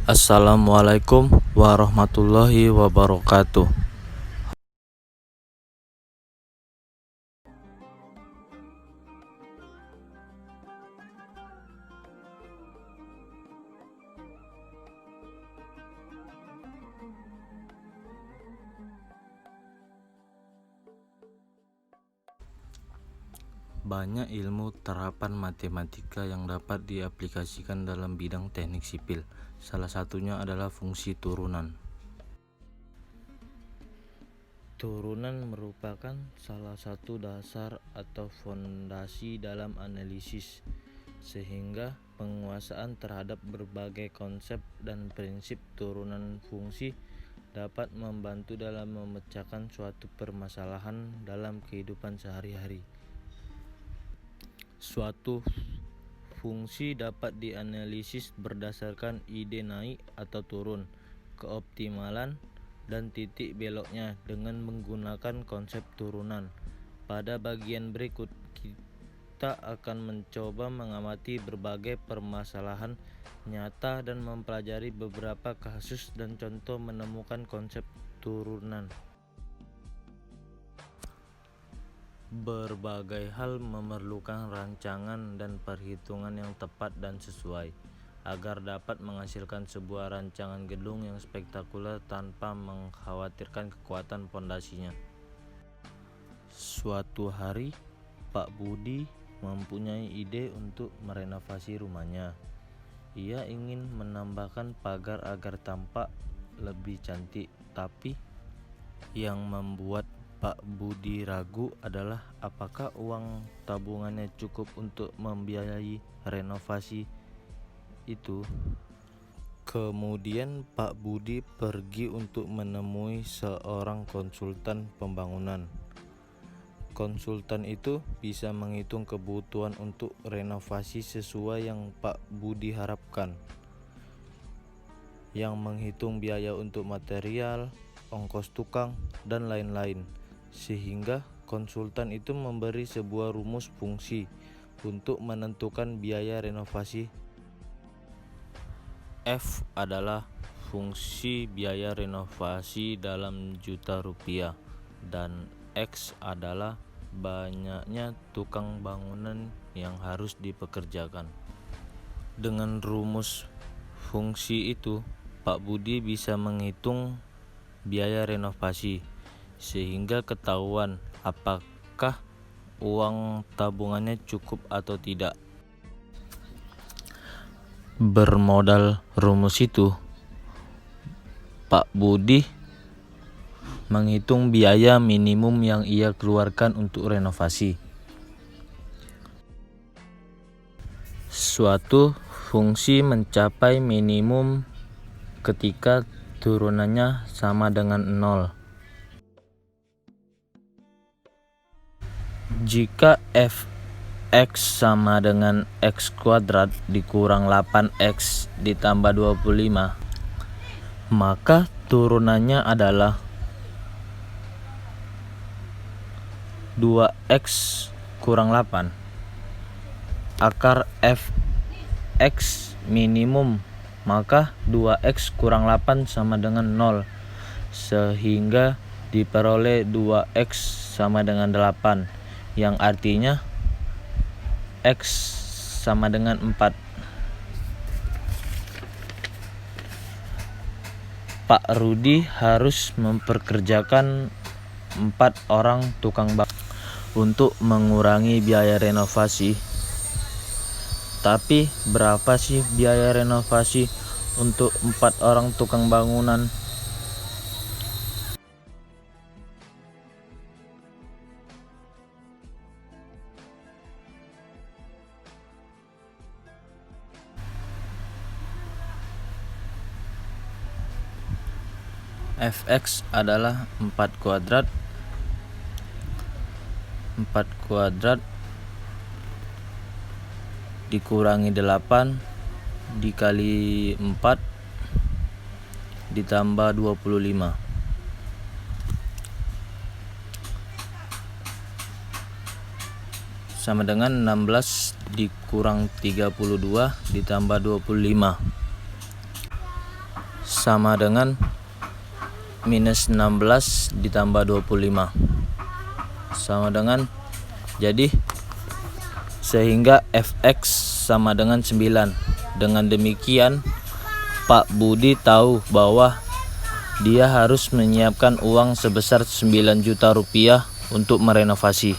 Assalamualaikum warahmatullahi wabarakatuh. Banyak ilmu terapan matematika yang dapat diaplikasikan dalam bidang teknik sipil. Salah satunya adalah fungsi turunan. Turunan merupakan salah satu dasar atau fondasi dalam analisis, sehingga penguasaan terhadap berbagai konsep dan prinsip turunan fungsi dapat membantu dalam memecahkan suatu permasalahan dalam kehidupan sehari-hari. Suatu fungsi dapat dianalisis berdasarkan ide naik atau turun, keoptimalan, dan titik beloknya dengan menggunakan konsep turunan. Pada bagian berikut, kita akan mencoba mengamati berbagai permasalahan nyata dan mempelajari beberapa kasus dan contoh menemukan konsep turunan. Berbagai hal memerlukan rancangan dan perhitungan yang tepat dan sesuai agar dapat menghasilkan sebuah rancangan gedung yang spektakuler tanpa mengkhawatirkan kekuatan pondasinya. Suatu hari, Pak Budi mempunyai ide untuk merenovasi rumahnya. Ia ingin menambahkan pagar agar tampak lebih cantik, tapi yang membuat Pak Budi ragu adalah apakah uang tabungannya cukup untuk membiayai renovasi itu. Kemudian Pak Budi pergi untuk menemui seorang konsultan pembangunan. Konsultan itu bisa menghitung kebutuhan untuk renovasi sesuai yang Pak Budi harapkan, yang menghitung biaya untuk material, ongkos tukang, dan lain-lain, sehingga konsultan itu memberi sebuah rumus fungsi untuk menentukan biaya renovasi. F adalah fungsi biaya renovasi dalam juta rupiah, dan X adalah banyaknya tukang bangunan yang harus dipekerjakan. Dengan rumus fungsi itu, Pak Budi bisa menghitung biaya renovasi, sehingga ketahuan apakah uang tabungannya cukup atau tidak. Bermodal rumus itu, Pak Budi menghitung biaya minimum yang ia keluarkan untuk renovasi. Suatu fungsi mencapai minimum ketika turunannya sama dengan 0. Jika f(x) sama dengan x kuadrat dikurang 8x ditambah 25, maka turunannya adalah 2x kurang 8. Akar f(x) minimum, maka 2x kurang 8 sama dengan 0, sehingga diperoleh 2x sama dengan 8, yang artinya x sama dengan 4. Pak Rudi harus memperkerjakan 4 orang tukang bangunan untuk mengurangi biaya renovasi. Tapi berapa sih biaya renovasi untuk 4 orang tukang bangunan? Fx adalah 4 kuadrat dikurangi 8 dikali 4 ditambah 25, sama dengan 16 dikurang 32 ditambah 25. sama dengan minus 16 ditambah 25 sama dengan, jadi sehingga fx sama dengan 9. Dengan demikian Pak Budi tahu bahwa dia harus menyiapkan uang sebesar 9 juta rupiah untuk merenovasi.